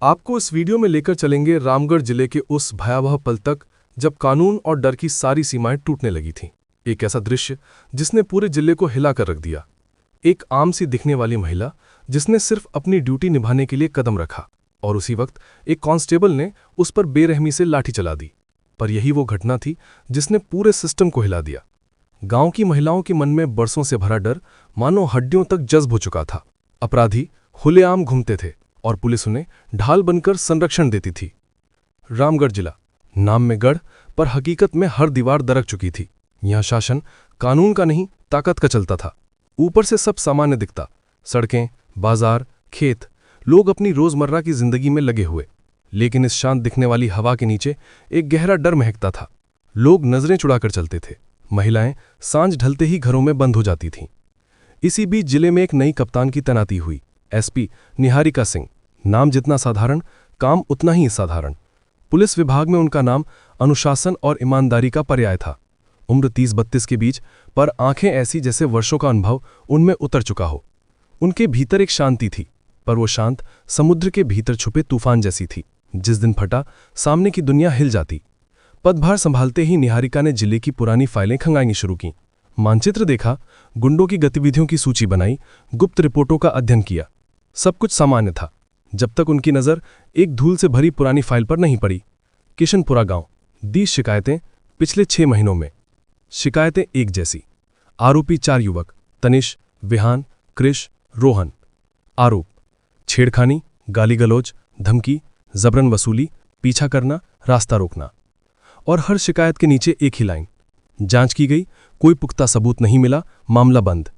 आपको इस वीडियो में लेकर चलेंगे रामगढ़ जिले के उस भयावह पल तक जब कानून और डर की सारी सीमाएं टूटने लगी थीं। एक ऐसा दृश्य जिसने पूरे जिले को हिलाकर रख दिया। एक आम सी दिखने वाली महिला जिसने सिर्फ अपनी ड्यूटी निभाने के लिए कदम रखा और उसी वक्त एक कांस्टेबल ने उस पर बेरहमी से लाठी चला दी। पर यही वो घटना थी जिसने पूरे सिस्टम को हिला दिया। गांव की महिलाओं के मन में बरसों से भरा डर मानो हड्डियों तक जज्ब हो चुका था। अपराधी खुलेआम घूमते थे और पुलिस उन्हें ढाल बनकर संरक्षण देती थी। रामगढ़ जिला नाम में गढ़ पर हकीकत में हर दीवार दरक चुकी थी। यहां शासन कानून का नहीं ताकत का चलता था। ऊपर से सब सामान्य दिखता, सड़कें, बाजार, खेत, लोग अपनी रोजमर्रा की जिंदगी में लगे हुए। लेकिन इस शांत दिखने वाली हवा के नीचे एक गहरा डर महकता था। लोग नजरें चुड़ाकर चलते थे। महिलाएं सांझ ढलते ही घरों में बंद हो जाती थीं। इसी बीच जिले में एक नई कप्तान की तैनाती हुई। एसपी निहारिका सिंह। नाम जितना साधारण, काम उतना ही साधारण। पुलिस विभाग में उनका नाम अनुशासन और ईमानदारी का पर्याय था। उम्र 30-32 के बीच, पर आंखें ऐसी जैसे वर्षों का अनुभव उनमें उतर चुका हो। उनके भीतर एक शांति थी, पर वो शांत समुद्र के भीतर छुपे तूफान जैसी थी। जिस दिन फटा, सामने की दुनिया हिल जाती। पदभार संभालते ही निहारिका ने जिले की पुरानी फाइलें खंगानी शुरू की। मानचित्र देखा, गुंडों की गतिविधियों की सूची बनाई, गुप्त रिपोर्टों का अध्ययन किया। सब कुछ सामान्य था जब तक उनकी नज़र एक धूल से भरी पुरानी फाइल पर नहीं पड़ी। किशनपुरा गांव, 20 शिकायतें पिछले 6 महीनों में। शिकायतें एक जैसी। आरोपी 4 युवक, तनिष, विहान, कृष, रोहन। आरोप: छेड़खानी, गाली गलौज, धमकी, जबरन वसूली, पीछा करना, रास्ता रोकना। और हर शिकायत के नीचे एक ही लाइन: जांच की गई, कोई पुख्ता सबूत नहीं मिला, मामला बंद।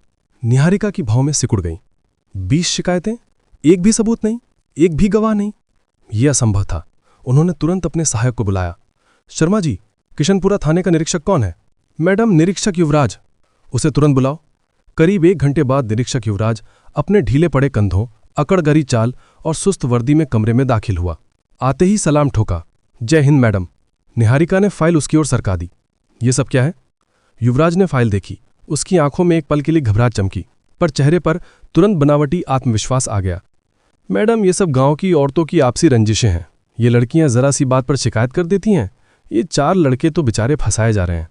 निहारिका की भौं में सिकुड़ गई। 20 शिकायतें, एक भी सबूत नहीं, एक भी गवाह नहीं। यह असंभव था। उन्होंने तुरंत अपने सहायक को बुलाया। शर्मा जी, किशनपुरा थाने का निरीक्षक कौन है? मैडम, निरीक्षक युवराज। उसे तुरंत बुलाओ। करीब 1 घंटे बाद निरीक्षक युवराज अपने ढीले पड़े कंधों, अकड़गरी चाल और सुस्त वर्दी में कमरे में दाखिल हुआ। आते ही सलाम ठोका। जय हिंद मैडम। निहारिका ने फाइल उसकी ओर सरका दी। ये सब क्या है? युवराज ने फाइल देखी। उसकी आंखों में एक पल के लिए घबराहट चमकी, पर चेहरे पर तुरंत बनावटी आत्मविश्वास आ गया। मैडम, ये सब गांव की औरतों की आपसी रंजिशें हैं। ये लड़कियां जरा सी बात पर शिकायत कर देती हैं। ये 4 लड़के तो बेचारे फंसाए जा रहे हैं।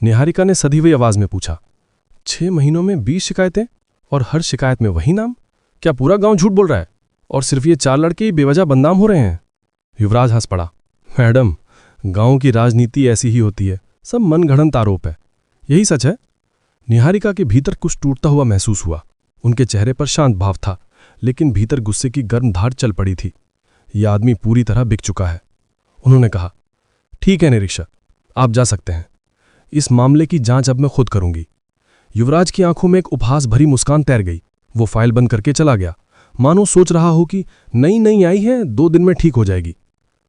निहारिका ने सधी हुई आवाज में पूछा। 6 महीनों में 20 शिकायतें और हर शिकायत में वही नाम? क्या पूरा गांव झूठ बोल रहा है और सिर्फ ये 4 लड़के ही बेवजह बदनाम हो रहे हैं? युवराज हंस पड़ा। मैडम, गांव की राजनीति ऐसी ही होती है। सब मनगढ़ंत आरोप है। यही सच है। निहारिका के भीतर कुछ टूटता हुआ महसूस हुआ। उनके चेहरे पर शांत भाव था, लेकिन भीतर गुस्से की गर्म धार चल पड़ी थी। यह आदमी पूरी तरह बिक चुका है। उन्होंने कहा, ठीक है निरीक्षक, आप जा सकते हैं। इस मामले की जांच अब मैं खुद करूंगी। युवराज की आंखों में एक उपहास भरी मुस्कान तैर गई। वो फाइल बंद करके चला गया, मानो सोच रहा हो कि नई आई है, 2 दिन में ठीक हो जाएगी।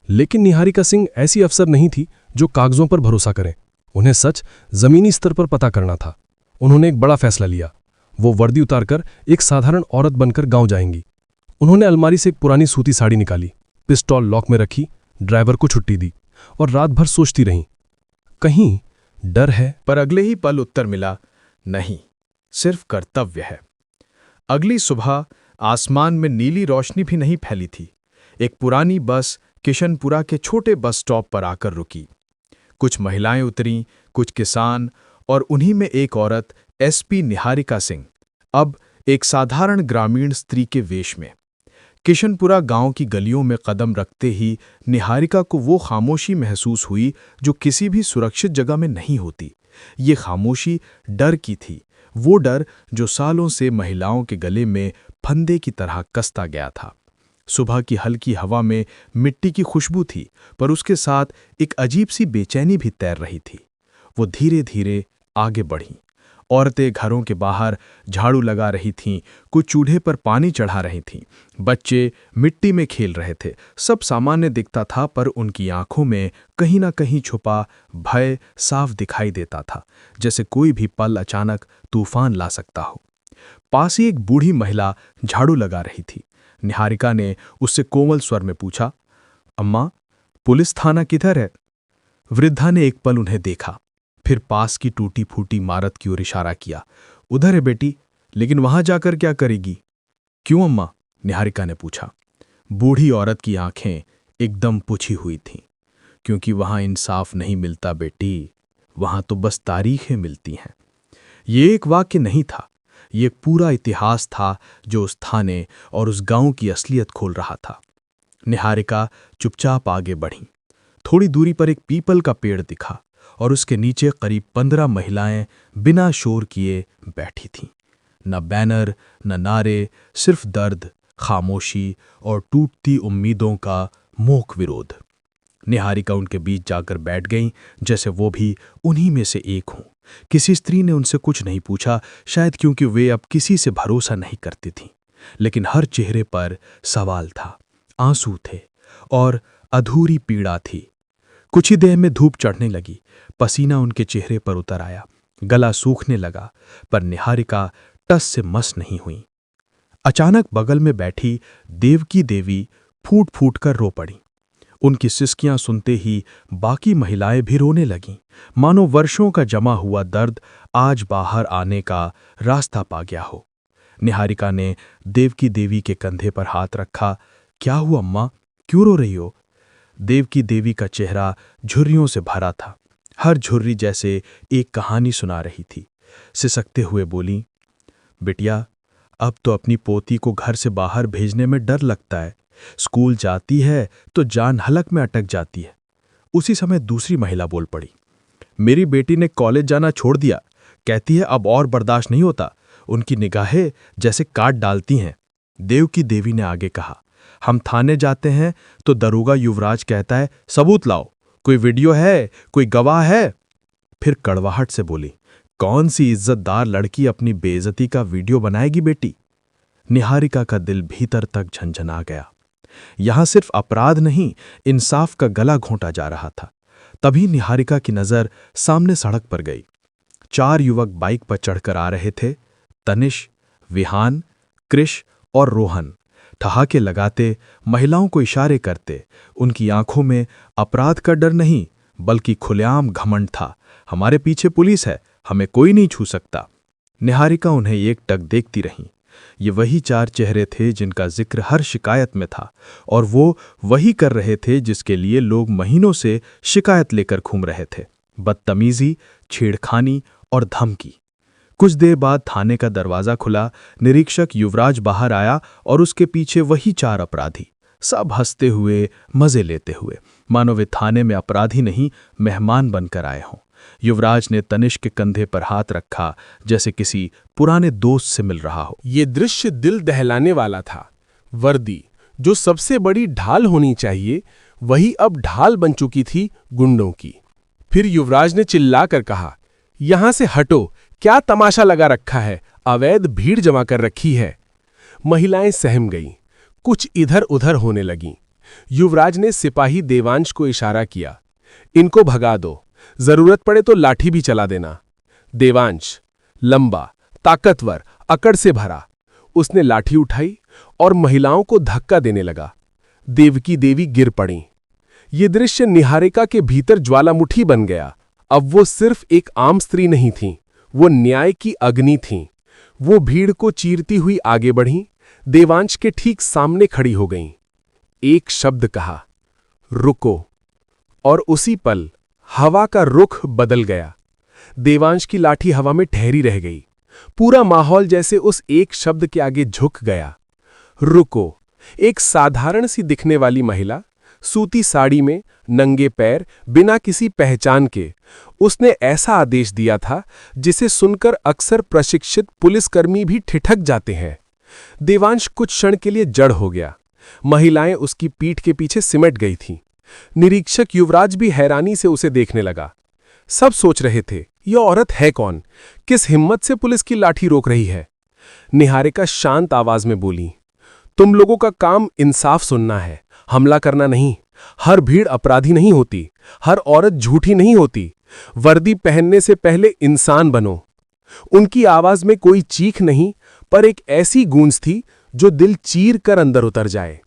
लेकिन निहारिका सिंह ऐसी अफसर नहीं थी जो कागजों पर भरोसा करें। उन्हें सच जमीनी स्तर पर पता करना था। उन्होंने एक बड़ा फैसला लिया। वो वर्दी उतारकर एक साधारण औरत बनकर गांव जाएंगी। उन्होंने अलमारी से एक पुरानी सूती साड़ी निकाली, पिस्टल लॉक में रखी, ड्राइवर को छुट्टी दी और रात भर सोचती रहीं, कहीं डर है। पर अगले ही पल उत्तर मिला, नहीं, सिर्फ कर्तव्य है। अगली सुबह आसमान में नीली रोशनी भी नहीं फैली थी। एक पुरानी बस किशनपुरा के छोटे बस स्टॉप पर आकर रुकी। कुछ महिलाएं उतरीं, कुछ किसान, और उन्हीं में एक औरत, एसपी निहारिका सिंह, अब एक साधारण ग्रामीण स्त्री के वेश में। किशनपुरा गांव की गलियों में कदम रखते ही निहारिका को वो खामोशी महसूस हुई जो किसी भी सुरक्षित जगह में नहीं होती। ये खामोशी डर की थी, वो डर जो सालों से महिलाओं के गले में फंदे की तरह कसता गया था। सुबह की हल्की हवा में मिट्टी की खुशबू थी, पर उसके साथ एक अजीब सी बेचैनी भी तैर रही थी। वो धीरे धीरे आगे बढ़ीं। औरतें घरों के बाहर झाड़ू लगा रही थीं, कुछ चूल्हे पर पानी चढ़ा रही थीं, बच्चे मिट्टी में खेल रहे थे। सब सामान्य दिखता था, पर उनकी आंखों में कहीं ना कहीं छुपा भय साफ दिखाई देता था, जैसे कोई भी पल अचानक तूफान ला सकता हो। पास ही एक बूढ़ी महिला झाड़ू लगा रही थी। निहारिका ने उससे कोमल स्वर में पूछा, अम्मा, पुलिस थाना किधर है? वृद्धा ने एक पल उन्हें देखा, फिर पास की टूटी फूटी इमारत की ओर इशारा किया। उधर है बेटी, लेकिन वहां जाकर क्या करेगी? क्यों अम्मा? निहारिका ने पूछा। बूढ़ी औरत की आंखें एकदम पुछी हुई थीं, क्योंकि वहां इंसाफ नहीं मिलता बेटी, वहां तो बस तारीखें मिलती हैं। ये एक वाक्य नहीं था, ये एक पूरा इतिहास था जो उस थाने और उस गांव की असलियत खोल रहा था। निहारिका चुपचाप आगे बढ़ी। थोड़ी दूरी पर एक पीपल का पेड़ दिखा और उसके नीचे करीब 15 महिलाएं बिना शोर किए बैठी थीं। न बैनर, न नारे, सिर्फ दर्द, खामोशी और टूटती उम्मीदों का मूक विरोध। निहारिका उनके बीच जाकर बैठ गईं, जैसे वो भी उन्हीं में से एक हों। किसी स्त्री ने उनसे कुछ नहीं पूछा, शायद क्योंकि वे अब किसी से भरोसा नहीं करती थीं। लेकिन हर चेहरे पर सवाल था, आंसू थे और अधूरी पीड़ा थी। कुछ ही देर में धूप चढ़ने लगी, पसीना उनके चेहरे पर उतर आया, गला सूखने लगा, पर निहारिका टस से मस नहीं हुई। अचानक बगल में बैठी देवकी देवी फूट फूट कर रो पड़ी। उनकी सिसकियां सुनते ही बाकी महिलाएं भी रोने लगीं, मानो वर्षों का जमा हुआ दर्द आज बाहर आने का रास्ता पा गया हो। निहारिका ने देवकी देवी के कंधे पर हाथ रखा। क्या हुआ अम्मा, क्यों रो रही हो? देवकी देवी का चेहरा झुर्रियों से भरा था, हर झुर्री जैसे एक कहानी सुना रही थी। सिसकते हुए बोली, बिटिया, अब तो अपनी पोती को घर से बाहर भेजने में डर लगता है। स्कूल जाती है तो जान हलक में अटक जाती है। उसी समय दूसरी महिला बोल पड़ी, मेरी बेटी ने कॉलेज जाना छोड़ दिया, कहती है अब और बर्दाश्त नहीं होता। उनकी निगाहें जैसे काट डालती हैं। देवकी देवी ने आगे कहा, हम थाने जाते हैं तो दरोगा युवराज कहता है सबूत लाओ, कोई वीडियो है, कोई गवाह है। फिर कड़वाहट से बोली, कौन सी इज्जतदार लड़की अपनी बेइज्जती का वीडियो बनाएगी बेटी? निहारिका का दिल भीतर तक झंझना गया। यहां सिर्फ अपराध नहीं, इंसाफ का गला घोंटा जा रहा था। तभी निहारिका की नजर सामने सड़क पर गई। 4 युवक बाइक पर चढ़कर आ रहे थे। तनिष, विहान, कृष और रोहन ठहाके लगाते, महिलाओं को इशारे करते। उनकी आंखों में अपराध का डर नहीं, बल्कि खुलेआम घमंड था। हमारे पीछे पुलिस है, हमें कोई नहीं छू सकता। निहारिका उन्हें एकटक देखती रही। ये वही 4 चेहरे थे जिनका जिक्र हर शिकायत में था, और वो वही कर रहे थे जिसके लिए लोग महीनों से शिकायत लेकर घूम रहे थे, बदतमीजी, छेड़खानी और धमकी। कुछ देर बाद थाने का दरवाजा खुला, निरीक्षक युवराज बाहर आया और उसके पीछे वही 4 अपराधी, सब हंसते हुए, मजे लेते हुए, मानो वे थाने में अपराधी नहीं, मेहमान बनकर आए हों। युवराज ने तनिष के कंधे पर हाथ रखा, जैसे किसी पुराने दोस्त से मिल रहा हो। ये दृश्य दिल दहलाने वाला था। वर्दी, जो सबसे बड़ी ढाल होनी चाहिए, वही अब ढाल बन चुकी थी गुंडों की। फिर युवराज ने चिल्लाकर कहा, यहां से हटो, क्या तमाशा लगा रखा है, अवैध भीड़ जमा कर रखी है। महिलाएं सहम गईं, कुछ इधर उधर होने लगीं। युवराज ने सिपाही देवांश को इशारा किया, इनको भगा दो, जरूरत पड़े तो लाठी भी चला देना। देवांश लंबा, ताकतवर, अकड़ से भरा, उसने लाठी उठाई और महिलाओं को धक्का देने लगा। देवकी देवी गिर पड़ी। ये दृश्य निहारिका के भीतर ज्वालामुखी बन गया। अब वो सिर्फ एक आम स्त्री नहीं थीं, वो न्याय की अग्नि थीं। वो भीड़ को चीरती हुई आगे बढ़ीं, देवांश के ठीक सामने खड़ी हो गईं। एक शब्द कहा, रुको, और उसी पल हवा का रुख बदल गया। देवांश की लाठी हवा में ठहरी रह गई। पूरा माहौल जैसे उस एक शब्द के आगे झुक गया। रुको। एक साधारण सी दिखने वाली महिला, सूती साड़ी में, नंगे पैर, बिना किसी पहचान के, उसने ऐसा आदेश दिया था जिसे सुनकर अक्सर प्रशिक्षित पुलिसकर्मी भी ठिठक जाते हैं। देवांश कुछ क्षण के लिए जड़ हो गया। महिलाएं उसकी पीठ के पीछे सिमट गई थीं। निरीक्षक युवराज भी हैरानी से उसे देखने लगा। सब सोच रहे थे, यह औरत है कौन, किस हिम्मत से पुलिस की लाठी रोक रही है। निहारिका शांत आवाज में बोली, तुम लोगों का काम इंसाफ सुनना है, हमला करना नहीं। हर भीड़ अपराधी नहीं होती, हर औरत झूठी नहीं होती। वर्दी पहनने से पहले इंसान बनो। उनकी आवाज में कोई चीख नहीं, पर एक ऐसी गूंज थी जो दिल चीर कर अंदर उतर जाए।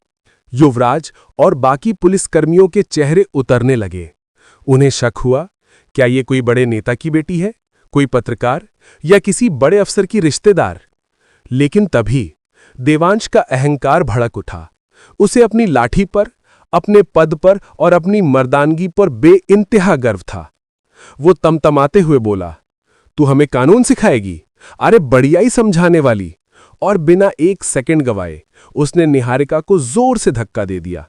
युवराज और बाकी पुलिसकर्मियों के चेहरे उतरने लगे। उन्हें शक हुआ, क्या ये कोई बड़े नेता की बेटी है, कोई पत्रकार या किसी बड़े अफसर की रिश्तेदार। लेकिन तभी देवांश का अहंकार भड़क उठा। उसे अपनी लाठी पर, अपने पद पर और अपनी मर्दानगी पर बेइंतहा गर्व था। वो तमतमाते हुए बोला, तू हमें कानून सिखाएगी? अरे बढ़िया ही समझाने वाली। और बिना एक सेकंड गवाए उसने निहारिका को जोर से धक्का दे दिया।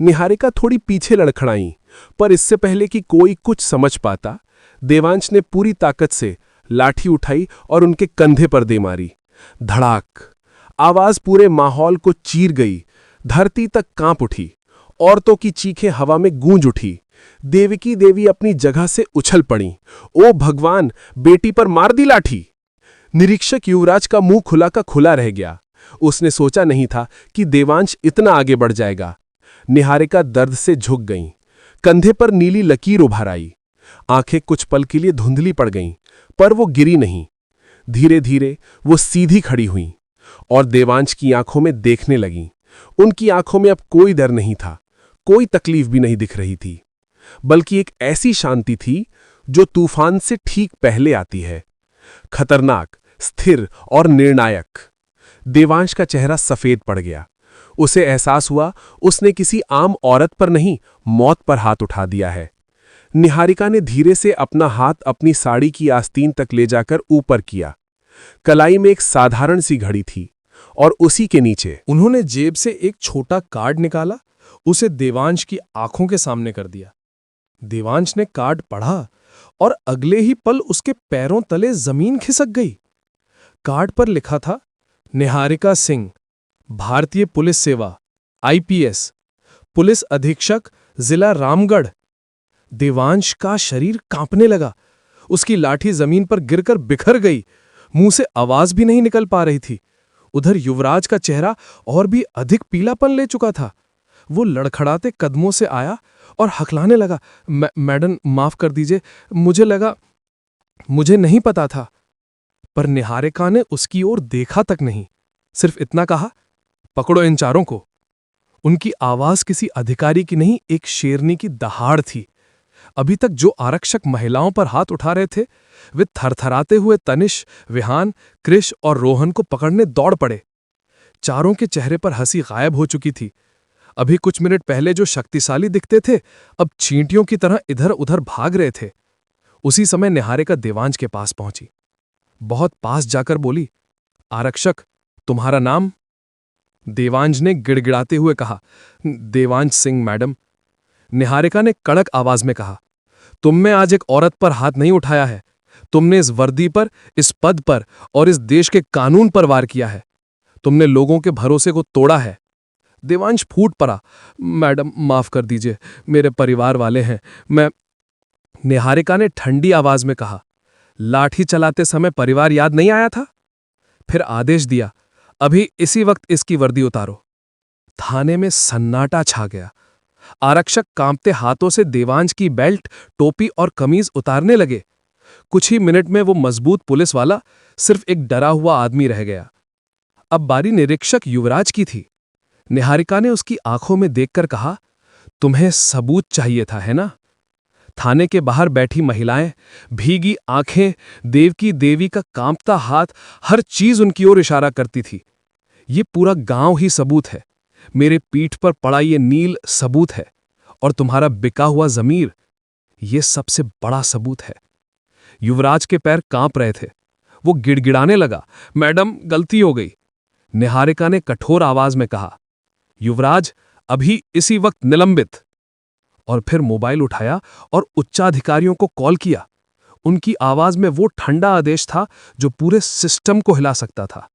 निहारिका थोड़ी पीछे लड़खड़ाई, पर इससे पहले कि कोई कुछ समझ पाता, देवांश ने पूरी ताकत से लाठी उठाई और उनके कंधे पर दे मारी। धड़ाक! आवाज पूरे माहौल को चीर गई। धरती तक कांप उठी। औरतों की चीखें हवा में गूंज उठी। देवकी देवी अपनी जगह से उछल पड़ी। ओ भगवान, बेटी पर मार दी लाठी! निरीक्षक युवराज का मुंह खुला का खुला रह गया। उसने सोचा नहीं था कि देवांश इतना आगे बढ़ जाएगा। निहारिका दर्द से झुक गईं। कंधे पर नीली लकीर उभर आई। आंखें कुछ पल के लिए धुंधली पड़ गईं, पर वो गिरी नहीं। धीरे धीरे वो सीधी खड़ी हुईं और देवांश की आंखों में देखने लगीं। उनकी आंखों में अब कोई डर नहीं था, कोई तकलीफ भी नहीं दिख रही थी, बल्कि एक ऐसी शांति थी जो तूफान से ठीक पहले आती है। खतरनाक, स्थिर और निर्णायक। देवांश का चेहरा सफेद पड़ गया। उसे एहसास हुआ उसने किसी आम औरत पर नहीं, मौत पर हाथ उठा दिया है। निहारिका ने धीरे से अपना हाथ अपनी साड़ी की आस्तीन तक ले जाकर ऊपर किया। कलाई में एक साधारण सी घड़ी थी और उसी के नीचे उन्होंने जेब से एक छोटा कार्ड निकाला, उसे देवांश की आंखों के सामने कर दिया। देवांश ने कार्ड पढ़ा और अगले ही पल उसके पैरों तले जमीन खिसक गई। कार्ड पर लिखा था, निहारिका सिंह, भारतीय पुलिस सेवा, आईपीएस, पुलिस अधीक्षक, जिला रामगढ़। देवांश का शरीर कांपने लगा। उसकी लाठी जमीन पर गिरकर बिखर गई। मुंह से आवाज भी नहीं निकल पा रही थी। उधर युवराज का चेहरा और भी अधिक पीलापन ले चुका था। वो लड़खड़ाते कदमों से आया और हकलाने लगा, मैडम माफ कर दीजिए, मुझे लगा, मुझे नहीं पता था। पर निहारिका ने उसकी ओर देखा तक नहीं, सिर्फ इतना कहा, पकड़ो इन चारों को। उनकी आवाज किसी अधिकारी की नहीं, एक शेरनी की दहाड़ थी। अभी तक जो आरक्षक महिलाओं पर हाथ उठा रहे थे, वे थरथराते हुए तनिष, विहान, कृष और रोहन को पकड़ने दौड़ पड़े। चारों के चेहरे पर हंसी गायब हो चुकी थी। अभी कुछ मिनट पहले जो शक्तिशाली दिखते थे, अब चींटियों की तरह इधर उधर भाग रहे थे। उसी समय निहारिका देवांश के पास पहुंची। बहुत पास जाकर बोली, आरक्षक, तुम्हारा नाम? देवांश ने गिड़गिड़ाते हुए कहा, देवांश सिंह मैडम। निहारिका ने कड़क आवाज में कहा, तुमने आज एक औरत पर हाथ नहीं उठाया है। तुमने इस वर्दी पर, इस पद पर और इस देश के कानून पर वार किया है। तुमने लोगों के भरोसे को तोड़ा है। देवांश फूट पड़ा, मैडम माफ कर दीजिए, मेरे परिवार वाले हैं, मैं। निहारिका ने ठंडी आवाज में कहा, लाठी चलाते समय परिवार याद नहीं आया था? फिर आदेश दिया, अभी इसी वक्त इसकी वर्दी उतारो। थाने में सन्नाटा छा गया। आरक्षक कांपते हाथों से देवांश की बेल्ट, टोपी और कमीज उतारने लगे। कुछ ही मिनट में वो मजबूत पुलिस वाला सिर्फ एक डरा हुआ आदमी रह गया। अब बारी निरीक्षक युवराज की थी। निहारिका ने उसकी आंखों में देखकर कहा, तुम्हें सबूत चाहिए था, है ना? थाने के बाहर बैठी महिलाएं, भीगी आंखें, देवकी देवी का कांपता हाथ, हर चीज उनकी ओर इशारा करती थी। ये पूरा गांव ही सबूत है। मेरे पीठ पर पड़ा ये नील सबूत है, और तुम्हारा बिका हुआ जमीर, ये सबसे बड़ा सबूत है। युवराज के पैर कांप रहे थे। वो गिड़गिड़ाने लगा, मैडम गलती हो गई। निहारिका ने कठोर आवाज में कहा, युवराज अभी इसी वक्त निलंबित। और फिर मोबाइल उठाया और उच्चाधिकारियों को कॉल किया। उनकी आवाज में वो ठंडा आदेश था जो पूरे सिस्टम को हिला सकता था।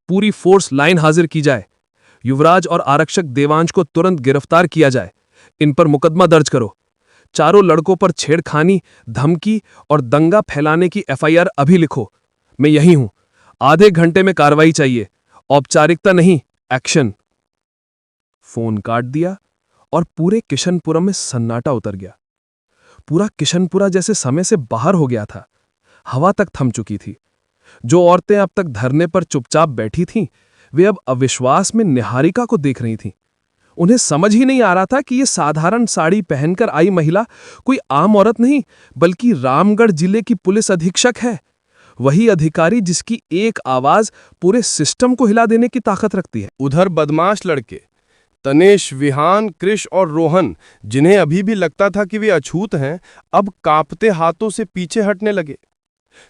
पूरी फोर्स लाइन हाजिर की जाए। युवराज और आरक्षक देवांश को तुरंत गिरफ्तार किया जाए। इन पर मुकदमा दर्ज करो। चारों लड़कों पर छेड़खानी, धमकी और दंगा फैलाने की एफआईआर अभी लिखो। मैं यहीं हूं। आधे घंटे में कार्रवाई चाहिए, औपचारिकता नहीं, एक्शन। फोन काट दिया और पूरे किशनपुरा में सन्नाटा उतर गया। पूरा किशनपुरा जैसे समय से बाहर हो गया था। हवा तक थम चुकी थी। जो औरतें अब तक धरने पर चुपचाप बैठी थीं, वे अब अविश्वास में निहारिका को देख रही थीं। उन्हें समझ ही नहीं आ रहा था कि ये साधारण साड़ी पहनकर आई महिला कोई आम औरत नहीं, बल्कि रामगढ़ जिले की पुलिस अधीक्षक है। वही अधिकारी जिसकी एक आवाज पूरे सिस्टम को हिला देने की ताकत रखती है। उधर बदमाश लड़के तनेश, विहान, कृष और रोहन, जिन्हें अभी भी लगता था कि वे अछूत हैं, अब कांपते हाथों से पीछे हटने लगे।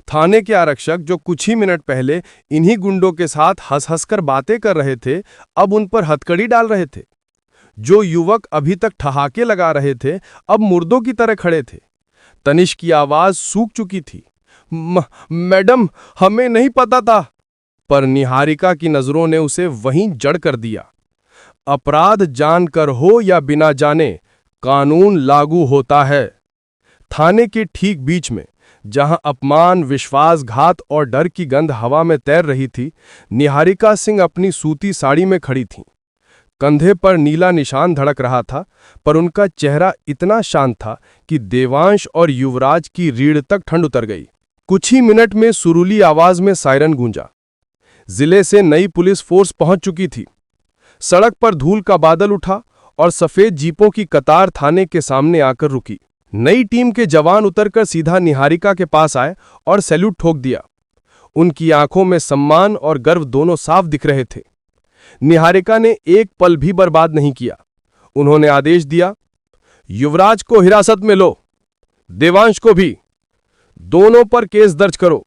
थाने के आरक्षक, जो कुछ ही मिनट पहले इन्हीं गुंडों के साथ हंस हंसकर बातें कर रहे थे, अब उन पर हथकड़ी डाल रहे थे। जो युवक अभी तक ठहाके लगा रहे थे, अब मुर्दों की तरह खड़े थे। तनिष की आवाज सूख चुकी थी। मैडम, हमें नहीं पता था। पर निहारिका की नजरों ने उसे वहीं जड़ कर दिया। अपराध जानकर हो या बिना जाने, कानून लागू होता है। थाने के ठीक बीच में, जहां अपमान, विश्वासघात और डर की गंध हवा में तैर रही थी, निहारिका सिंह अपनी सूती साड़ी में खड़ी थीं। कंधे पर नीला निशान धड़क रहा था, पर उनका चेहरा इतना शांत था कि देवांश और युवराज की रीढ़ तक ठंड उतर गई। कुछ ही मिनट में सुरीली आवाज में सायरन गूंजा। जिले से नई पुलिस फोर्स पहुंच चुकी थी। सड़क पर धूल का बादल उठा और सफेद जीपों की कतार थाने के सामने आकर रुकी। नई टीम के जवान उतरकर सीधा निहारिका के पास आए और सैल्यूट ठोक दिया। उनकी आंखों में सम्मान और गर्व दोनों साफ दिख रहे थे। निहारिका ने एक पल भी बर्बाद नहीं किया। उन्होंने आदेश दिया, युवराज को हिरासत में लो, देवांश को भी, दोनों पर केस दर्ज करो।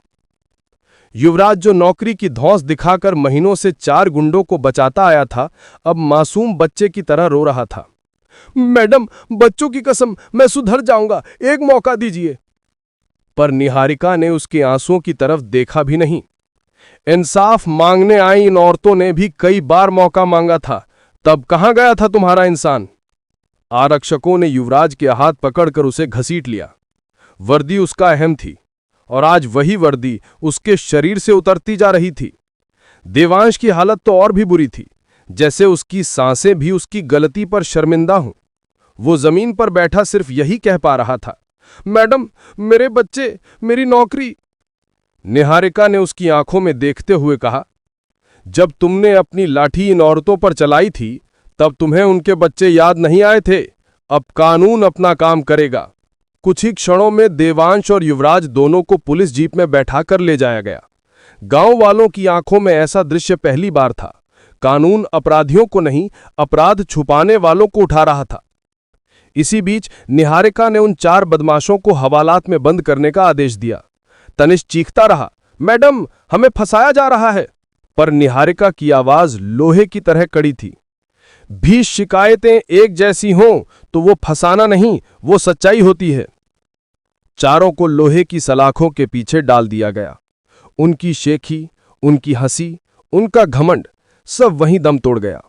युवराज, जो नौकरी की धौंस दिखाकर महीनों से 4 गुंडों को बचाता आया था, अब मासूम बच्चे की तरह रो रहा था। मैडम, बच्चों की कसम, मैं सुधर जाऊंगा, एक मौका दीजिए। पर निहारिका ने उसके आंसुओं की तरफ देखा भी नहीं। इंसाफ मांगने आई इन औरतों ने भी कई बार मौका मांगा था, तब कहां गया था तुम्हारा इंसान? आरक्षकों ने युवराज के हाथ पकड़कर उसे घसीट लिया। वर्दी उसका अहम थी, और आज वही वर्दी उसके शरीर से उतरती जा रही थी। देवांश की हालत तो और भी बुरी थी, जैसे उसकी सांसें भी उसकी गलती पर शर्मिंदा हों। वो जमीन पर बैठा सिर्फ यही कह पा रहा था, मैडम, मेरे बच्चे, मेरी नौकरी। निहारिका ने उसकी आंखों में देखते हुए कहा, जब तुमने अपनी लाठी इन औरतों पर चलाई थी, तब तुम्हें उनके बच्चे याद नहीं आए थे। अब कानून अपना काम करेगा। कुछ ही क्षणों में देवांश और युवराज दोनों को पुलिस जीप में बैठाकर ले जाया गया। गांव वालों की आंखों में ऐसा दृश्य पहली बार था। कानून अपराधियों को नहीं, अपराध छुपाने वालों को उठा रहा था। इसी बीच निहारिका ने उन 4 बदमाशों को हवालात में बंद करने का आदेश दिया। तनिष चीखता रहा, मैडम, हमें फंसाया जा रहा है। पर निहारिका की आवाज लोहे की तरह कड़ी थी। 20 शिकायतें एक जैसी हों तो वो फंसाना नहीं, वो सच्चाई होती है। चारों को लोहे की सलाखों के पीछे डाल दिया गया। उनकी शेखी, उनकी हंसी, उनका घमंड, सब वहीं दम तोड़ गया।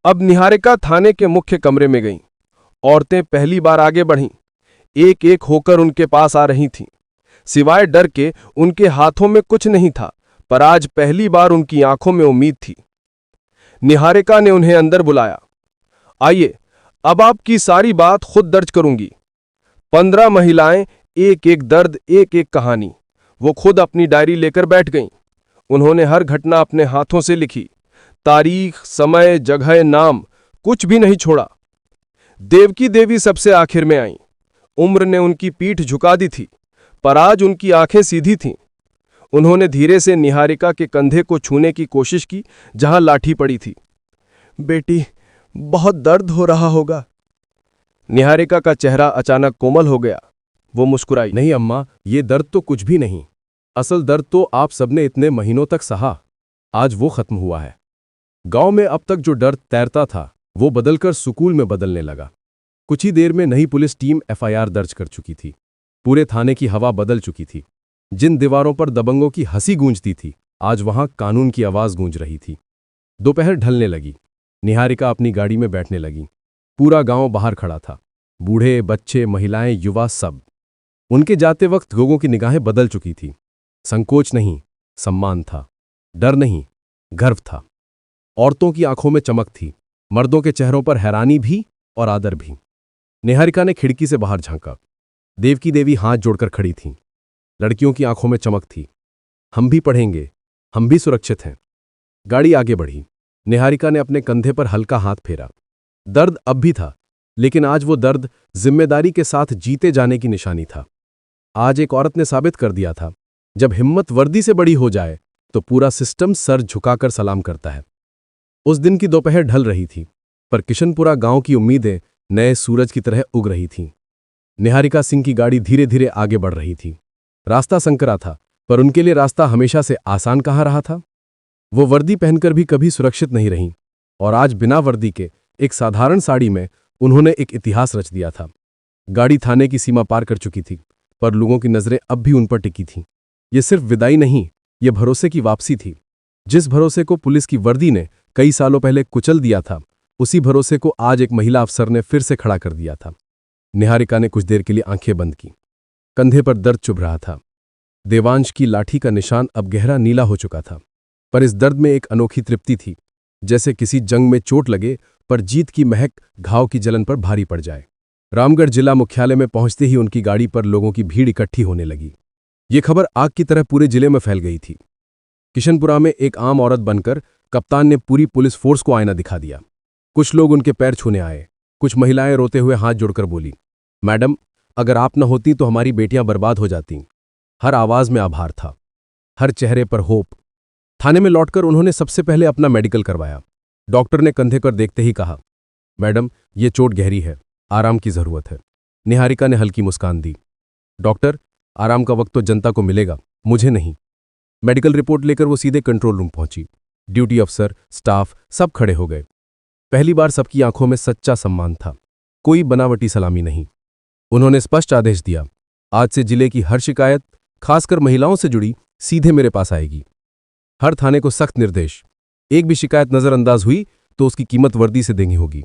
अब निहारिका थाने के मुख्य कमरे में गईं। औरतें पहली बार आगे बढ़ीं, एक एक होकर उनके पास आ रही थीं। सिवाय डर के उनके हाथों में कुछ नहीं था, पर आज पहली बार उनकी आंखों में उम्मीद थी। निहारिका ने उन्हें अंदर बुलाया। आइए, अब आपकी सारी बात खुद दर्ज करूंगी। 15 महिलाएं, एक एक दर्द, एक एक कहानी। वो खुद अपनी डायरी लेकर बैठ गईं। उन्होंने हर घटना अपने हाथों से लिखी। तारीख, समय, जगह, नाम, कुछ भी नहीं छोड़ा। देवकी देवी सबसे आखिर में आईं। उम्र ने उनकी पीठ झुका दी थी, पर आज उनकी आंखें सीधी थीं। उन्होंने धीरे से निहारिका के कंधे को छूने की कोशिश की, जहां लाठी पड़ी थी। बेटी, बहुत दर्द हो रहा होगा। निहारिका का चेहरा अचानक कोमल हो गया। वो मुस्कुराई। नहीं अम्मा, ये दर्द तो कुछ भी नहीं। असल दर्द तो आप सबने इतने महीनों तक सहा, आज वो खत्म हुआ है। गांव में अब तक जो डर तैरता था, वो बदलकर सुकून में बदलने लगा। कुछ ही देर में नई पुलिस टीम एफआईआर दर्ज कर चुकी थी। पूरे थाने की हवा बदल चुकी थी। जिन दीवारों पर दबंगों की हंसी गूंजती थी, आज वहां कानून की आवाज गूंज रही थी। दोपहर ढलने लगी। निहारिका अपनी गाड़ी में बैठने लगी। पूरा गांव बाहर खड़ा था, बूढ़े, बच्चे, महिलाएं, युवा, सब। उनके जाते वक्त लोगों की निगाहें बदल चुकी थी। संकोच नहीं, सम्मान था। डर नहीं, गर्व था। औरतों की आंखों में चमक थी, मर्दों के चेहरों पर हैरानी भी और आदर भी। निहारिका ने खिड़की से बाहर झांका। देवकी देवी हाथ जोड़कर खड़ी थीं। लड़कियों की आंखों में चमक थी। हम भी पढ़ेंगे, हम भी सुरक्षित हैं। गाड़ी आगे बढ़ी। निहारिका ने अपने कंधे पर हल्का हाथ फेरा। दर्द अब भी था, लेकिन आज वो दर्द जिम्मेदारी के साथ जीते जाने की निशानी था। आज एक औरत ने साबित कर दिया था, जब हिम्मत वर्दी से बड़ी हो जाए तो पूरा सिस्टम सर झुकाकर सलाम करता है। उस दिन की दोपहर ढल रही थी। पर किशनपुरा गांव की उम्मीदें नए सूरज की तरह उग रही थीं। निहारिका सिंह की गाड़ी धीरे धीरे आगे बढ़ रही थी। रास्ता संकरा था, पर उनके लिए रास्ता हमेशा से आसान कहाँ रहा था। वो वर्दी पहनकर भी कभी सुरक्षित नहीं रहीं, और आज बिना वर्दी के एक साधारण साड़ी में उन्होंने एक इतिहास रच दिया था। गाड़ी थाने की सीमा पार कर चुकी थी, पर लोगों की नजरें अब भी उन पर टिकी थीं। ये सिर्फ विदाई नहीं, ये भरोसे की वापसी थी। जिस भरोसे को पुलिस की वर्दी ने कई सालों पहले कुचल दिया था, उसी भरोसे को आज एक महिला अफसर ने फिर से खड़ा कर दिया था। निहारिका ने कुछ देर के लिए आंखें बंद की। कंधे पर दर्द चुभ रहा था। देवांश की लाठी का निशान अब गहरा नीला हो चुका था, पर इस दर्द में एक अनोखी तृप्ति थी, जैसे किसी जंग में चोट लगे पर जीत की महक घाव की जलन पर भारी पड़ जाए। रामगढ़ जिला मुख्यालय में पहुंचते ही उनकी गाड़ी पर लोगों की भीड़ इकट्ठी होने लगी। ये खबर आग की तरह पूरे जिले में फैल गई थी। किशनपुरा में एक आम औरत बनकर कप्तान ने पूरी पुलिस फोर्स को आईना दिखा दिया। कुछ लोग उनके पैर छूने आए, कुछ महिलाएं रोते हुए हाथ जोड़कर बोली, मैडम, अगर आप न होती तो हमारी बेटियां बर्बाद हो जातीं। हर आवाज में आभार था, हर चेहरे पर होप। थाने में लौटकर उन्होंने सबसे पहले अपना मेडिकल करवाया। डॉक्टर ने कंधे पर देखते ही कहा, मैडम, ये चोट गहरी है, आराम की जरूरत है। निहारिका ने हल्की मुस्कान दी। डॉक्टर, आराम का वक्त तो जनता को मिलेगा, मुझे नहीं। मेडिकल रिपोर्ट लेकर वो सीधे कंट्रोल रूम पहुंची। ड्यूटी अफसर, स्टाफ सब खड़े हो गए। पहली बार सबकी आंखों में सच्चा सम्मान था, कोई बनावटी सलामी नहीं। उन्होंने स्पष्ट आदेश दिया, आज से जिले की हर शिकायत, खासकर महिलाओं से जुड़ी, सीधे मेरे पास आएगी। हर थाने को सख्त निर्देश, एक भी शिकायत नजरअंदाज हुई तो उसकी कीमत वर्दी से देनी होगी।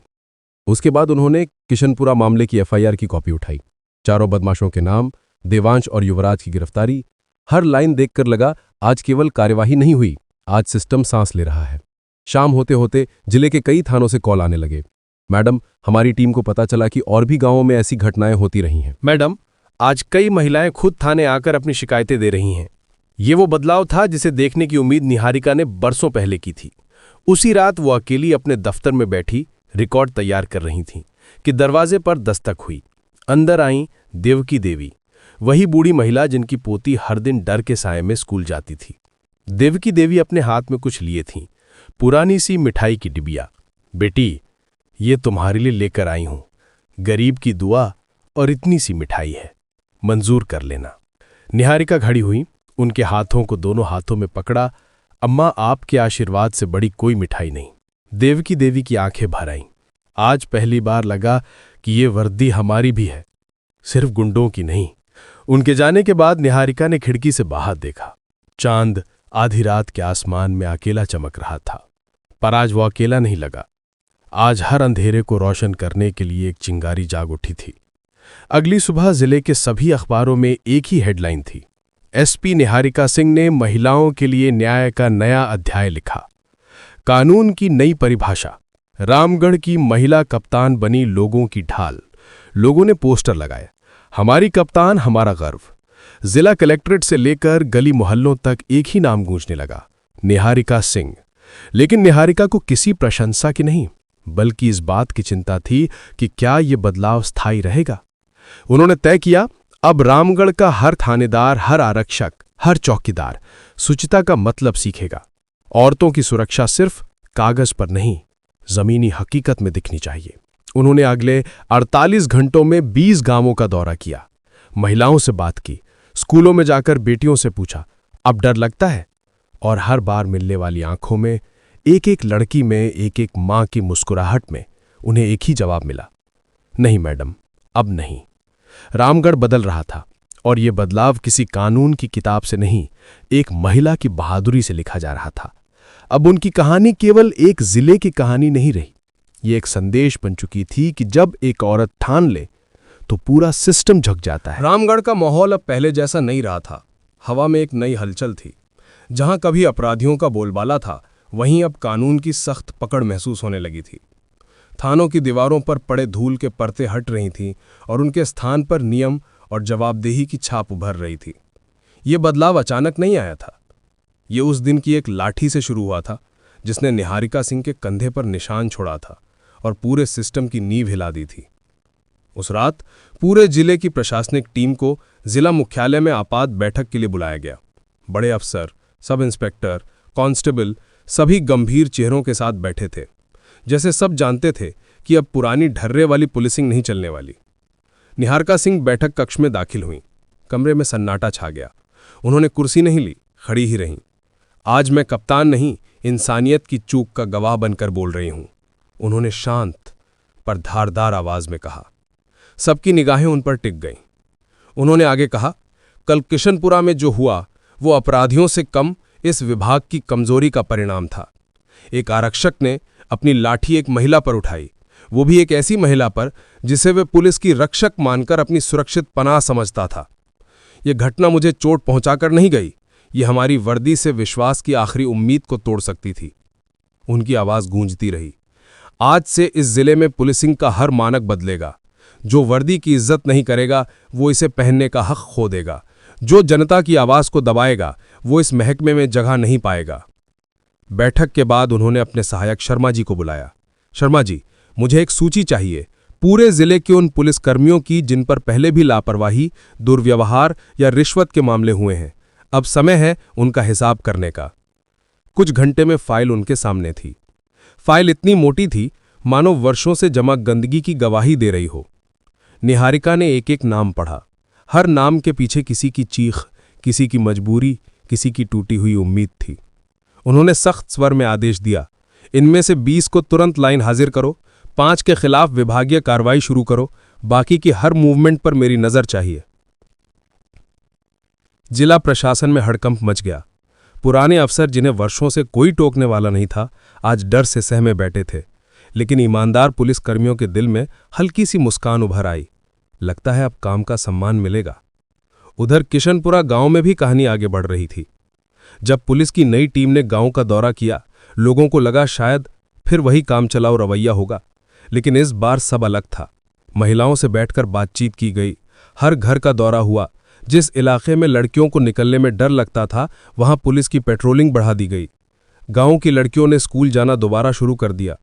उसके बाद उन्होंने किशनपुरा मामले की एफआईआर की कॉपी उठाई। चारों बदमाशों के नाम, देवांश और युवराज की गिरफ्तारी। हर लाइन देखकर लगा, आज केवल कार्यवाही नहीं हुई, आज सिस्टम सांस ले रहा है। शाम होते होते जिले के कई थानों से कॉल आने लगे, मैडम, हमारी टीम को पता चला कि और भी गांवों में ऐसी घटनाएं होती रही हैं। मैडम, आज कई महिलाएं खुद थाने आकर अपनी शिकायतें दे रही हैं। ये वो बदलाव था जिसे देखने की उम्मीद निहारिका ने बरसों पहले की थी। उसी रात वो अकेली अपने दफ्तर में बैठी रिकॉर्ड तैयार कर रही थीं कि दरवाजे पर दस्तक हुई। अंदर आईं देवकी देवी, वही बूढ़ी महिला जिनकी पोती हर दिन डर के साए में स्कूल जाती थी। देवकी देवी अपने हाथ में कुछ लिए थीं, पुरानी सी मिठाई की डिबिया। बेटी, ये तुम्हारे लिए लेकर आई हूं, गरीब की दुआ और इतनी सी मिठाई है, मंजूर कर लेना। निहारिका खड़ी हुई, उनके हाथों को दोनों हाथों में पकड़ा। अम्मा, आपके आशीर्वाद से बड़ी कोई मिठाई नहीं। देवकी देवी की आंखें भर आईं। आज पहली बार लगा कि ये वर्दी हमारी भी है, सिर्फ गुंडों की नहीं। उनके जाने के बाद निहारिका ने खिड़की से बाहर देखा। चांद आधी रात के आसमान में अकेला चमक रहा था, पर आज वो अकेला नहीं लगा। आज हर अंधेरे को रोशन करने के लिए एक चिंगारी जाग उठी थी। अगली सुबह जिले के सभी अखबारों में एक ही हेडलाइन थी, एसपी निहारिका सिंह ने महिलाओं के लिए न्याय का नया अध्याय लिखा। कानून की नई परिभाषा, रामगढ़ की महिला कप्तान बनी लोगों की ढाल। लोगों ने पोस्टर लगाए, हमारी कप्तान हमारा गर्व। जिला कलेक्ट्रेट से लेकर गली मोहल्लों तक एक ही नाम गूंजने लगा, निहारिका सिंह। लेकिन निहारिका को किसी प्रशंसा की नहीं, बल्कि इस बात की चिंता थी कि क्या ये बदलाव स्थायी रहेगा। उन्होंने तय किया, अब रामगढ़ का हर थानेदार, हर आरक्षक, हर चौकीदार शुचिता का मतलब सीखेगा। औरतों की सुरक्षा सिर्फ कागज पर नहीं, जमीनी हकीकत में दिखनी चाहिए। उन्होंने अगले 48 घंटों में 20 गांवों का दौरा किया, महिलाओं से बात की, स्कूलों में जाकर बेटियों से पूछा, अब डर लगता है? और हर बार मिलने वाली आंखों में, एक एक लड़की में, एक एक मां की मुस्कुराहट में उन्हें एक ही जवाब मिला, नहीं मैडम, अब नहीं। रामगढ़ बदल रहा था, और यह बदलाव किसी कानून की किताब से नहीं, एक महिला की बहादुरी से लिखा जा रहा था। अब उनकी कहानी केवल एक जिले की कहानी नहीं रही, ये एक संदेश बन चुकी थी कि जब एक औरत ठान ले तो पूरा सिस्टम झुक जाता है। रामगढ़ का माहौल अब पहले जैसा नहीं रहा था। हवा में एक नई हलचल थी। जहां कभी अपराधियों का बोलबाला था, वहीं अब कानून की सख्त पकड़ महसूस होने लगी थी। थानों की दीवारों पर पड़े धूल के परतें हट रही थीं और उनके स्थान पर नियम और जवाबदेही की छाप उभर रही थी। ये बदलाव अचानक नहीं आया था। ये उस दिन की एक लाठी से शुरू हुआ था जिसने निहारिका सिंह के कंधे पर निशान छोड़ा था और पूरे सिस्टम की नींव हिला दी थी। उस रात पूरे जिले की प्रशासनिक टीम को जिला मुख्यालय में आपात बैठक के लिए बुलाया गया। बड़े अफसर, सब इंस्पेक्टर, कांस्टेबल सभी गंभीर चेहरों के साथ बैठे थे। जैसे सब जानते थे कि अब पुरानी ढर्रे वाली पुलिसिंग नहीं चलने वाली। निहारिका सिंह बैठक कक्ष में दाखिल हुईं। कमरे में सन्नाटा छा गया। उन्होंने कुर्सी नहीं ली, खड़ी ही रहीं। आज मैं कप्तान नहीं, इंसानियत की चूक का गवाह बनकर बोल रही हूं, उन्होंने शांत पर धारदार आवाज में कहा। सबकी निगाहें उन पर टिक गईं। उन्होंने आगे कहा, कल किशनपुरा में जो हुआ वो अपराधियों से कम इस विभाग की कमजोरी का परिणाम था। एक आरक्षक ने अपनी लाठी एक महिला पर उठाई, वो भी एक ऐसी महिला पर जिसे वे पुलिस की रक्षक मानकर अपनी सुरक्षित पनाह समझता था। ये घटना मुझे चोट पहुंचाकर नहीं गई, ये हमारी वर्दी से विश्वास की आखिरी उम्मीद को तोड़ सकती थी। उनकी आवाज गूंजती रही। आज से इस जिले में पुलिसिंग का हर मानक बदलेगा। जो वर्दी की इज्जत नहीं करेगा वो इसे पहनने का हक खो देगा। जो जनता की आवाज को दबाएगा वो इस महकमे में जगह नहीं पाएगा। बैठक के बाद उन्होंने अपने सहायक शर्मा जी को बुलाया। शर्मा जी, मुझे एक सूची चाहिए पूरे जिले के उन पुलिसकर्मियों की जिन पर पहले भी लापरवाही, दुर्व्यवहार या रिश्वत के मामले हुए हैं। अब समय है उनका हिसाब करने का। कुछ घंटे में फाइल उनके सामने थी। फाइल इतनी मोटी थी मानो वर्षों से जमा गंदगी की गवाही दे रही हो। निहारिका ने एक एक नाम पढ़ा। हर नाम के पीछे किसी की चीख, किसी की मजबूरी, किसी की टूटी हुई उम्मीद थी। उन्होंने सख्त स्वर में आदेश दिया, इनमें से 20 को तुरंत लाइन हाजिर करो, 5 के खिलाफ विभागीय कार्रवाई शुरू करो, बाकी की हर मूवमेंट पर मेरी नजर चाहिए। जिला प्रशासन में हड़कंप मच गया। पुराने अफसर जिन्हें वर्षों से कोई टोकने वाला नहीं था, आज डर से सहमे बैठे थे। लेकिन ईमानदार पुलिसकर्मियों के दिल में हल्की सी मुस्कान उभर आई। लगता है अब काम का सम्मान मिलेगा। उधर किशनपुरा गांव में भी कहानी आगे बढ़ रही थी। जब पुलिस की नई टीम ने गांव का दौरा किया, लोगों को लगा शायद फिर वही काम चलाओ रवैया होगा, लेकिन इस बार सब अलग था। महिलाओं से बैठकर बातचीत की गई, हर घर का दौरा हुआ। जिस इलाके में लड़कियों को निकलने में डर लगता था, वहां पुलिस की पेट्रोलिंग बढ़ा दी गई। गांव की लड़कियों ने स्कूल जाना दोबारा शुरू कर दिया।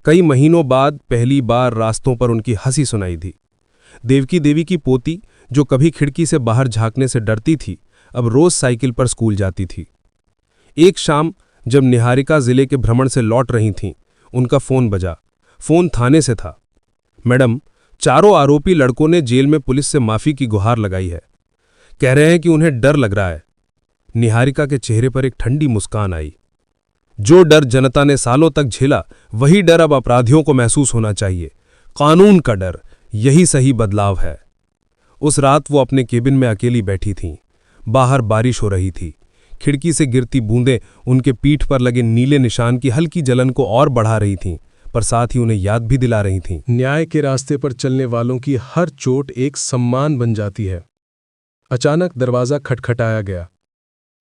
कई महीनों बाद पहली बार रास्तों पर उनकी हंसी सुनाई दी। देवकी देवी की पोती, जो कभी खिड़की से बाहर झांकने से डरती थी, अब रोज साइकिल पर स्कूल जाती थी। एक शाम जब निहारिका जिले के भ्रमण से लौट रही थीं, उनका फोन बजा। फोन थाने से था। मैडम, 4 आरोपी लड़कों ने जेल में पुलिस से माफी की गुहार लगाई है। कह रहे हैं कि उन्हें डर लग रहा है। निहारिका के चेहरे पर एक ठंडी मुस्कान आई। जो डर जनता ने सालों तक झेला, वही डर अब अपराधियों को महसूस होना चाहिए। कानून का डर, यही सही बदलाव है। उस रात वो अपने केबिन में अकेली बैठी थीं। बाहर बारिश हो रही थी। खिड़की से गिरती बूंदें उनके पीठ पर लगे नीले निशान की हल्की जलन को और बढ़ा रही थीं, पर साथ ही उन्हें याद भी दिला रही थीं। न्याय के रास्ते पर चलने वालों की हर चोट एक सम्मान बन जाती है। अचानक दरवाजा खटखटाया गया।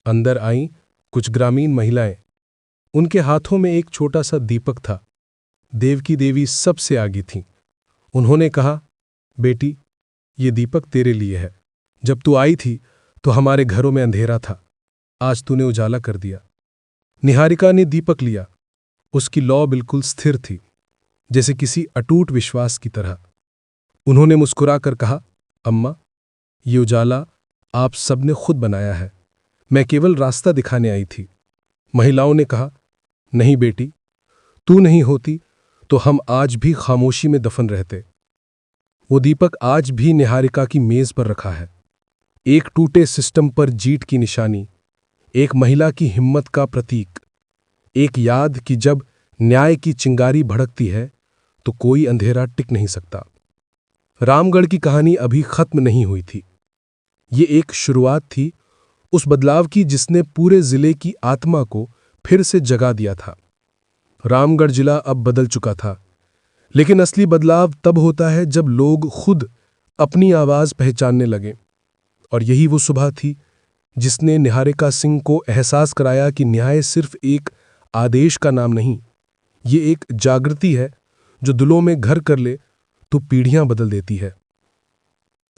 अंदर आईं कुछ ग्रामीण महिलाएं। उनके हाथों में एक छोटा सा दीपक था। देवकी देवी सबसे आगी थीं। उन्होंने कहा, बेटी, ये दीपक तेरे लिए है। जब तू आई थी तो हमारे घरों में अंधेरा था, आज तूने उजाला कर दिया। निहारिका ने दीपक लिया। उसकी लौ बिल्कुल स्थिर थी, जैसे किसी अटूट विश्वास की तरह। उन्होंने मुस्कुराकर कहा, अम्मा, ये उजाला आप सबने खुद बनाया है, मैं केवल रास्ता दिखाने आई थी। महिलाओं ने कहा, नहीं बेटी, तू नहीं होती तो हम आज भी खामोशी में दफन रहते। वो दीपक आज भी निहारिका की मेज पर रखा है। एक टूटे सिस्टम पर जीत की निशानी, एक महिला की हिम्मत का प्रतीक, एक याद कि जब न्याय की चिंगारी भड़कती है तो कोई अंधेरा टिक नहीं सकता। रामगढ़ की कहानी अभी खत्म नहीं हुई थी। ये एक शुरुआत थी उस बदलाव की जिसने पूरे जिले की आत्मा को फिर से जगा दिया था। रामगढ़ जिला अब बदल चुका था, लेकिन असली बदलाव तब होता है जब लोग खुद अपनी आवाज पहचानने लगे। और यही वो सुबह थी जिसने निहारिका सिंह को एहसास कराया कि न्याय सिर्फ एक आदेश का नाम नहीं, ये एक जागृति है जो दिलों में घर कर ले तो पीढ़ियां बदल देती है।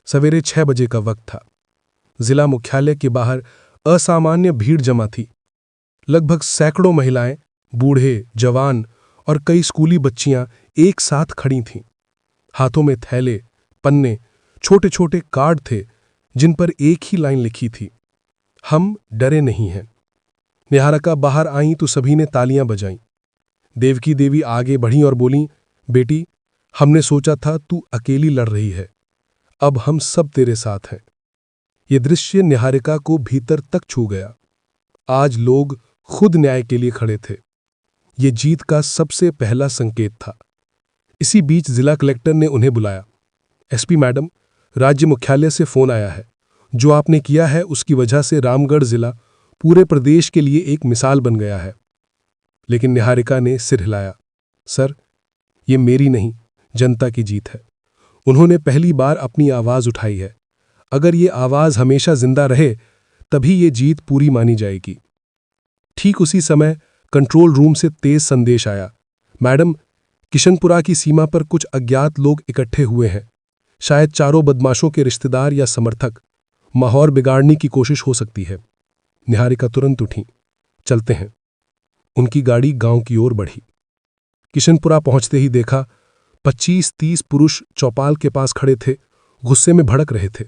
सवेरे 6 बजे का वक्त था। जिला मुख्यालय के बाहर असामान्य भीड़ जमा थी। लगभग सैकड़ों महिलाएं, बूढ़े, जवान और कई स्कूली बच्चियां एक साथ खड़ी थीं। हाथों में थैले, पन्ने, छोटे छोटे कार्ड थे जिन पर एक ही लाइन लिखी थी, हम डरे नहीं हैं। निहारिका बाहर आईं तो सभी ने तालियां बजाईं। देवकी देवी आगे बढ़ी और बोली, बेटी, हमने सोचा था तू अकेली लड़ रही है, अब हम सब तेरे साथ हैं। ये दृश्य निहारिका को भीतर तक छू गया। आज लोग खुद न्याय के लिए खड़े थे। ये जीत का सबसे पहला संकेत था। इसी बीच जिला कलेक्टर ने उन्हें बुलाया। एसपी मैडम, राज्य मुख्यालय से फोन आया है। जो आपने किया है उसकी वजह से रामगढ़ जिला पूरे प्रदेश के लिए एक मिसाल बन गया है। लेकिन निहारिका ने सिर हिलाया। सर, ये मेरी नहीं, जनता की जीत है। उन्होंने पहली बार अपनी आवाज उठाई है। अगर ये आवाज हमेशा जिंदा रहे तभी ये जीत पूरी मानी जाएगी। ठीक उसी समय कंट्रोल रूम से तेज संदेश आया। मैडम, किशनपुरा की सीमा पर कुछ अज्ञात लोग इकट्ठे हुए हैं। शायद चारों बदमाशों के रिश्तेदार या समर्थक। माहौल बिगाड़ने की कोशिश हो सकती है। निहारिका तुरंत उठी। चलते हैं। उनकी गाड़ी गांव की ओर बढ़ी। किशनपुरा पहुंचते ही देखा 25-30 पुरुष चौपाल के पास खड़े थे, गुस्से में भड़क रहे थे।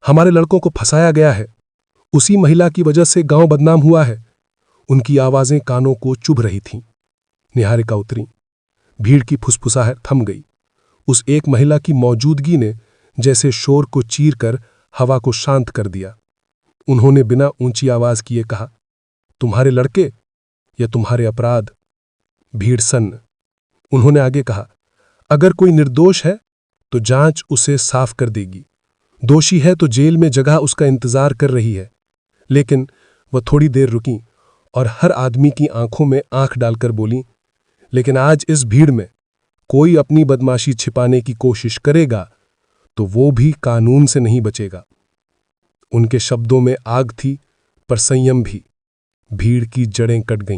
हमारे लड़कों को फंसाया गया है। उसी महिला की वजह से गांव बदनाम हुआ है। उनकी आवाजें कानों को चुभ रही थीं। निहारिका उतरी। भीड़ की फुसफुसाहट थम गई। उस एक महिला की मौजूदगी ने जैसे शोर को चीरकर हवा को शांत कर दिया। उन्होंने बिना ऊंची आवाज किए कहा, तुम्हारे लड़के या तुम्हारे अपराध? भीड़ सन्न। उन्होंने आगे कहा, अगर कोई निर्दोष है तो जांच उसे साफ कर देगी। दोषी है तो जेल में जगह उसका इंतजार कर रही है। लेकिन वह थोड़ी देर रुकी और हर आदमी की आंखों में आंख डालकर बोली, लेकिन आज इस भीड़ में कोई अपनी बदमाशी छिपाने की कोशिश करेगा तो वो भी कानून से नहीं बचेगा। उनके शब्दों में आग थी पर संयम भी। भीड़ की जड़ें कट गईं।